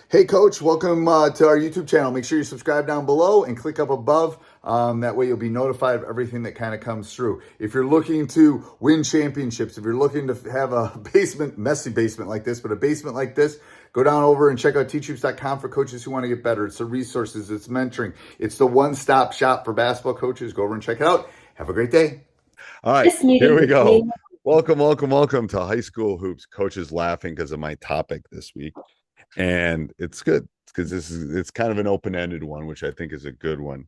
Hey, Coach, welcome to our YouTube channel. Make sure you subscribe down below and click up above. That way you'll be notified of everything that kind of comes through. If you're looking to win championships, if you're looking to have a messy basement like this, but a basement like this, go down over and check out teachhoops.com for coaches who want to get better. It's the resources, it's mentoring, it's the one-stop shop for basketball coaches. Go over and check it out. Have a great day. All right, here we go. Welcome to High School Hoops. Coach is laughing because of my topic this week, and it's good because it's kind of an open-ended one, which I think is a good one.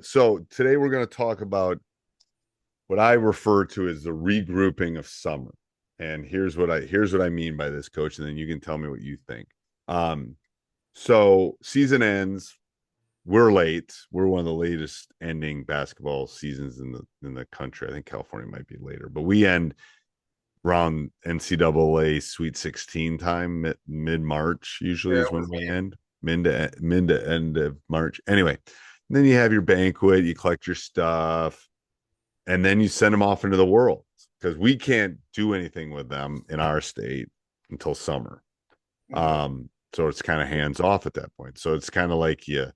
So today we're going to talk about what I refer to as the regrouping of summer, and here's what I mean by this, Coach, and then you can tell me what you think. So season ends. We're late. We're one of the latest ending basketball seasons in the country. I think California might be later, but we end around NCAA Sweet 16 time, mid March usually is when we end, mid to end of March. Anyway, then you have your banquet, you collect your stuff, and then you send them off into the world because we can't do anything with them in our state until summer. So it's kind of hands off at that point. So it's kind of like you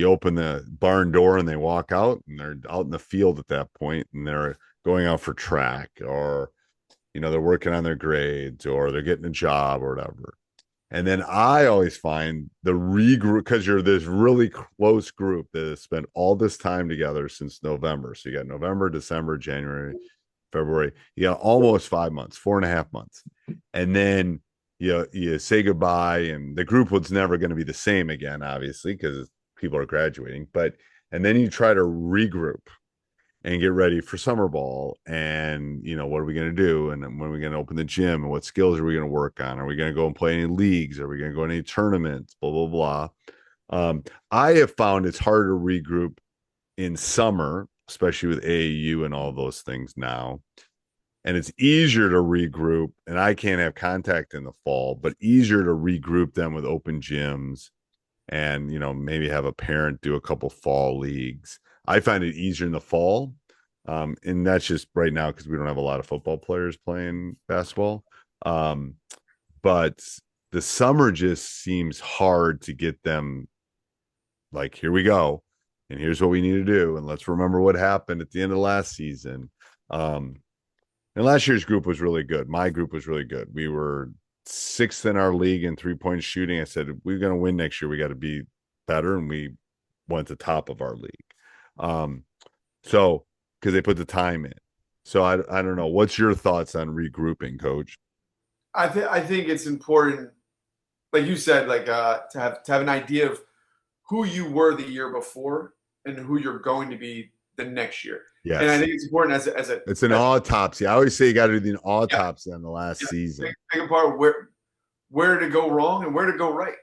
open the barn door and they walk out and they're out in the field at that point and they're going out for track or, they're working on their grades or they're getting a job or whatever. And then I always find the regroup because you're this really close group that has spent all this time together since November. So you got November, December, January, February. You got almost 5 months, 4.5 months. And then you say goodbye and the group was never going to be the same again, obviously, because people are graduating, and then you try to regroup and get ready for summer ball. And, what are we going to do? And when are we going to open the gym? And what skills are we going to work on? Are we going to go and play any leagues? Are we going to go to any tournaments? Blah, blah, blah. I have found it's harder to regroup in summer, especially with AAU and all those things now. And it's easier to regroup, and I can't have contact in the fall, but easier to regroup them with open gyms and maybe have a parent do a couple fall leagues. I find it easier in the fall, and that's just right now because we don't have a lot of football players playing basketball. But the summer just seems hard to get them like, here we go, and here's what we need to do, and let's remember what happened at the end of last season. And last year's group was really good. My group was really good. We were 6th in our league in 3-point shooting. I said, if we're going to win next year, we got to be better. And we went to top of our league. So, because they put the time in. So I don't know. What's your thoughts on regrouping, Coach? I think it's important, like you said, like to have an idea of who you were the year before and who you're going to be the next year. Yes. And I think it's important it's an autopsy. I always say you got to do the autopsy on the last season. Take apart where to go wrong and where to go right.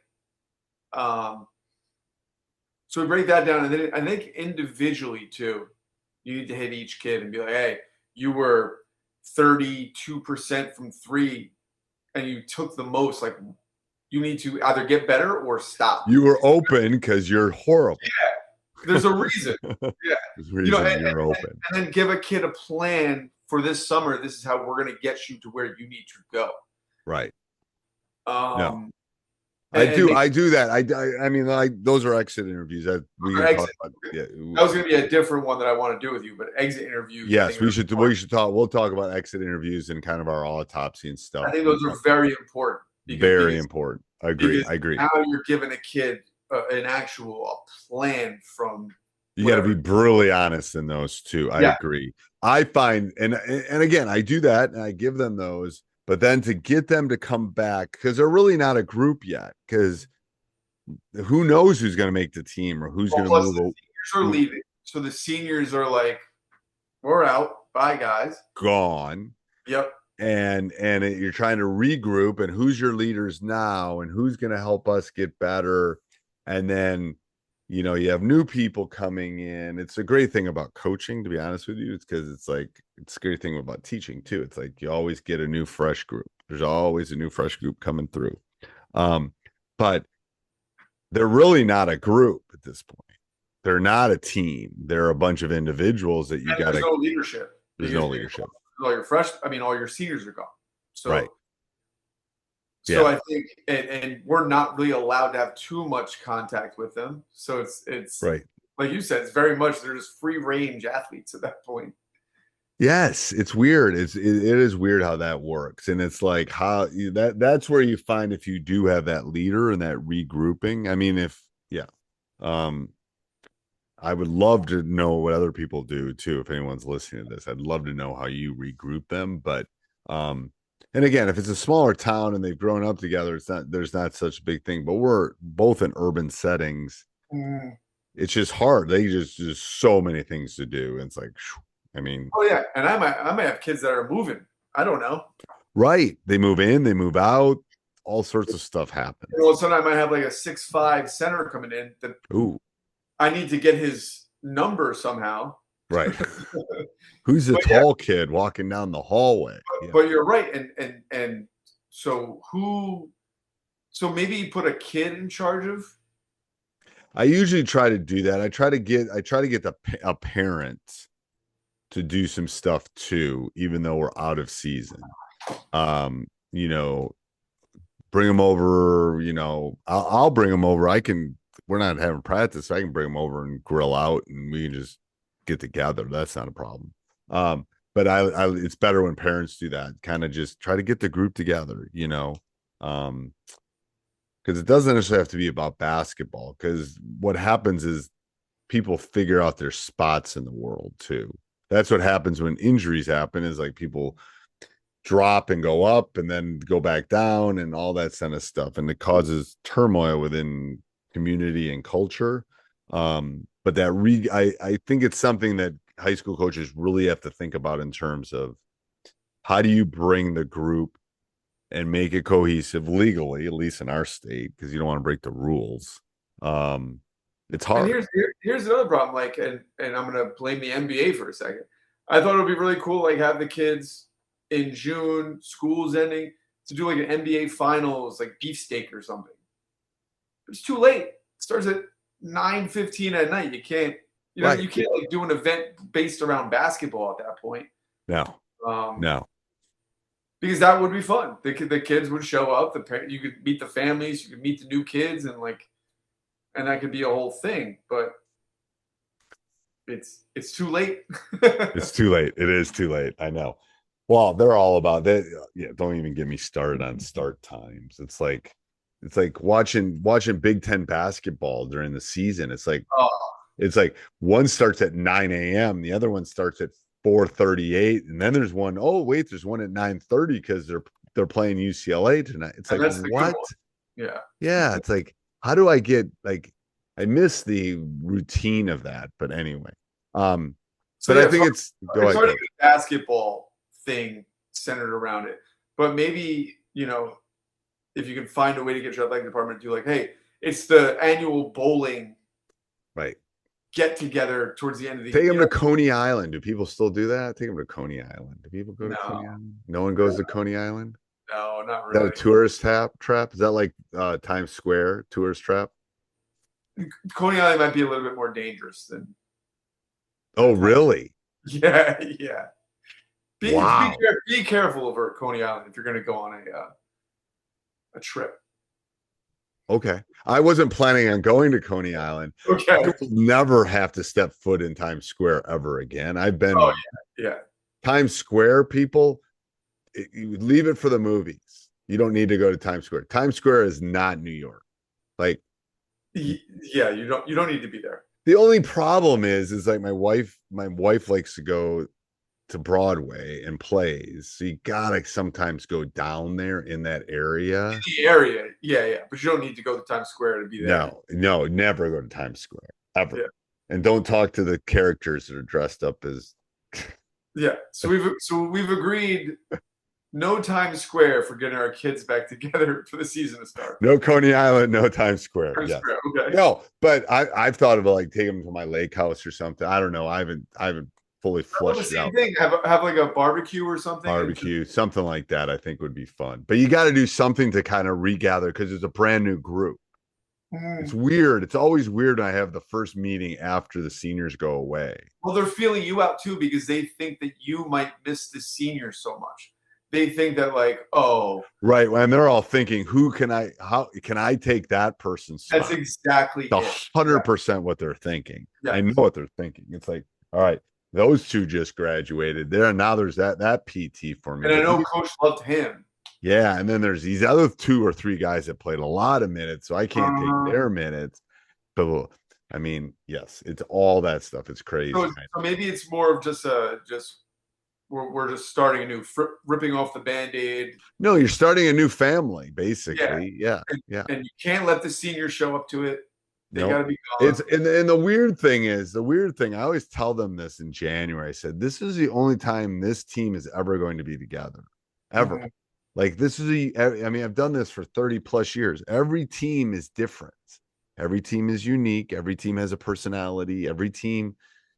So we break that down, and then I think individually too, you need to hit each kid and be like, hey, you were 32% from three, and you took the most. Like, you need to either get better or stop. You were open because you're horrible. Yeah. There's a reason. Yeah. There's a reason you're open. And then give a kid a plan for this summer. This is how we're going to get you to where you need to go. Right. No. I do that. I mean, like, those are exit interviews that we can talk about. Yeah. That was going to be a different one that I want to do with you, but exit interviews. Yes, we should talk. We'll talk about exit interviews and kind of our autopsy and stuff. I think those are very important. Very important. I agree. Now you're giving a kid an actual plan from. You got to be brutally honest in those too. I agree. I find, and again, I do that and I give them those, but then to get them to come back, because they're really not a group yet, because who knows who's going to make the team or who's going to move. The seniors are leaving. So the seniors are like, we're out. Bye, guys. Gone. Yep. And you're trying to regroup, and who's your leaders now and who's going to help us get better. And then, you have new people coming in. It's a great thing about coaching, to be honest with you. It's because it's a great thing about teaching too. It's like you always get a new fresh group. There's always a new fresh group coming through. But they're really not a group at this point. They're not a team. They're a bunch of individuals that you got to. There's no leadership. There's no leadership. All your seniors are gone. So right. So I think, and we're not really allowed to have too much contact with them. So it's right. like you said, it's very much they're just free range athletes at that point. Yes, it's weird. It is weird how that works, and it's like that's where you find if you do have that leader and that regrouping. I mean, um, I would love to know what other people do too. If anyone's listening to this, I'd love to know how you regroup them. But and again, if it's a smaller town and they've grown up together, there's not such a big thing. But we're both in urban settings. Mm. It's just hard. They just so many things to do. And it's like, I mean, Oh yeah, and I might have kids that are moving. I don't know. right? They move in, they move out. All sorts of stuff happens. Well, sometimes I might have like a 6'5" center coming in that Ooh, I need to get his number somehow. right. Who's the tall kid walking down the hallway? But you're right, and so who? So maybe you put a kid in charge of. I usually try to do that. I try to get a parent to do some stuff too, even though we're out of season. You know, bring them over. You know, I'll bring them over. We're not having practice, so I can bring them over and grill out, and we can just get together. That's not a problem. But it's better when parents do that. Kind of just try to get the group together. You know, because it doesn't necessarily have to be about basketball. Because what happens is people figure out their spots in the world too. That's what happens when injuries happen. Is like people drop and go up and then go back down and all that kind of stuff, and it causes turmoil within community and culture. But I think it's something that high school coaches really have to think about in terms of how do you bring the group and make it cohesive legally, at least in our state, because you don't want to break the rules. It's hard. And here's another problem. Like, and I'm gonna blame the NBA for a second. I thought it would be really cool, like have the kids in June, school's ending, to do like an NBA finals, like beefsteak or something. It's too late. It starts at 9:15 at night. You can't, Right. you can't like do an event based around basketball at that point. No. No. Because that would be fun. The kids would show up. You could meet the families. You could meet the new kids, and that could be a whole thing. But it's too late. It's too late. It is too late. I know. Well, they're all about that. Yeah, don't even get me started on start times. It's like watching Big Ten basketball during the season. It's like one starts at 9 a.m. The other one starts at 4:38, and then there's one. Oh wait, there's one at 9:30 because they're playing UCLA tonight. It's like, what? Yeah. It's like, how do I get I miss the routine of that. But anyway, but I think it's hard to get a basketball thing centered around it. But maybe if you can find a way to get your athletic department to do like, hey, it's the annual bowling get together towards the end of the year. Take them to Coney Island. Do people still do that? Take them to Coney Island. Do people go to Coney Island? No one goes to Coney Island? No, not really. Is that a tourist trap? Is that like Times Square tourist trap? Coney Island might be a little bit more dangerous than. Oh, really? Yeah. Wow. Be careful over Coney Island if you're going to go on a trip. Okay. I wasn't planning on going to Coney Island. Okay. I will never have to step foot in Times Square ever again. I've been Times Square, people, you leave it for the movies. You don't need to go to Times Square. Times Square is not New York. You don't need to be there. The only problem is like my wife likes to go to Broadway and plays. So you gotta sometimes go down there in that area. The area, yeah. But you don't need to go to Times Square to be there. No, never go to Times Square ever. Yeah. And don't talk to the characters that are dressed up as. Yeah. So we've agreed. No Times Square for getting our kids back together for the season to start. No Coney Island, no Times Square. Times Square, okay. No, but I've thought of taking them to my lake house or something. I don't know. I haven't fully fleshed it out. Thing. Have like a barbecue or something. Something like that. I think would be fun. But you got to do something to kind of regather because it's a brand new group. It's weird. It's always weird when I have the first meeting after the seniors go away. Well, they're feeling you out too because they think that you might miss the seniors so much. they think that like, oh, Right. And they're all thinking, how can I take that person's that's spot? exactly The it. 100% what they're thinking. Yeah. I know what they're thinking. It's like, all right, those two just graduated. Now there's that PT for me. And I know Coach loved him. Yeah, and then there's these other 2 or 3 guys that played a lot of minutes, so I can't take their minutes. But I mean, yes, it's all that stuff. It's crazy. So maybe it's more of just we're just starting a new ripping off the Band-Aid. No, you're starting a new family, basically. Yeah. And you can't let the seniors show up to it. They Nope. gotta be gone. It's and the weird thing, I always tell them this in January. I said, this is the only time this team is ever going to be together. Ever. Mhm. Like I mean, I've done this for 30 plus years. Every team is different. Every team is unique. Every team has a personality. Every team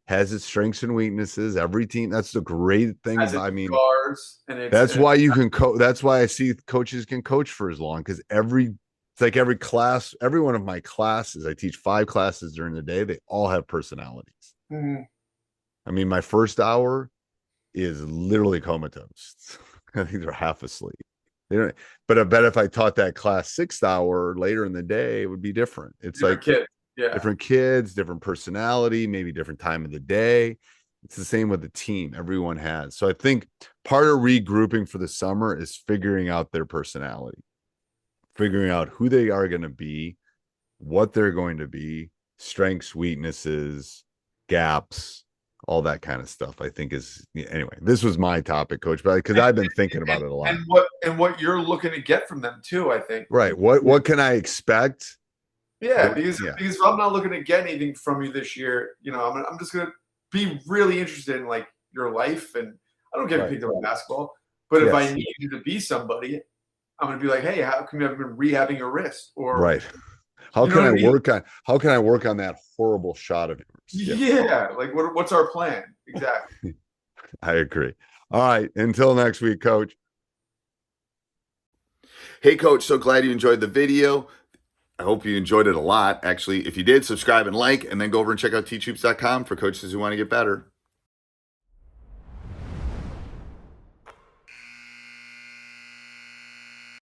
has its strengths and weaknesses. Every team. That's the great thing. I mean, scars, and that's why you can coach. That's why I see coaches can coach for as long, because it's like every class, every one of my classes, I teach 5 classes during the day. They all have personalities. Mhm. I mean, my first hour is literally comatose. I think they're half asleep. They don't, but I bet if I taught that class 6th hour later in the day, it would be different. It's different like kids. Yeah. different kids, different personality, maybe different time of the day. It's the same with the team. Everyone has. So I think part of regrouping for the summer is figuring out their personality, figuring out who they are going to be, what they're going to be, strengths, weaknesses, gaps, all that kind of stuff. I think is anyway. This was my topic, Coach, but because I've been thinking about it a lot. And what you're looking to get from them too, I think. Right. What can I expect? Yeah, because if I'm not looking to get anything from you this year, I'm just gonna be really interested in like your life, and I don't get picked up on basketball, but if I need you to be somebody, I'm gonna be like, hey, how come you haven't been rehabbing your wrist? Or how can I work on that horrible shot of yours? Yeah, like what's our plan? Exactly. I agree. All right. Until next week, Coach. Hey, Coach, so glad you enjoyed the video. I hope you enjoyed it a lot. Actually, if you did, subscribe and like, and then go over and check out teachhoops.com for coaches who want to get better.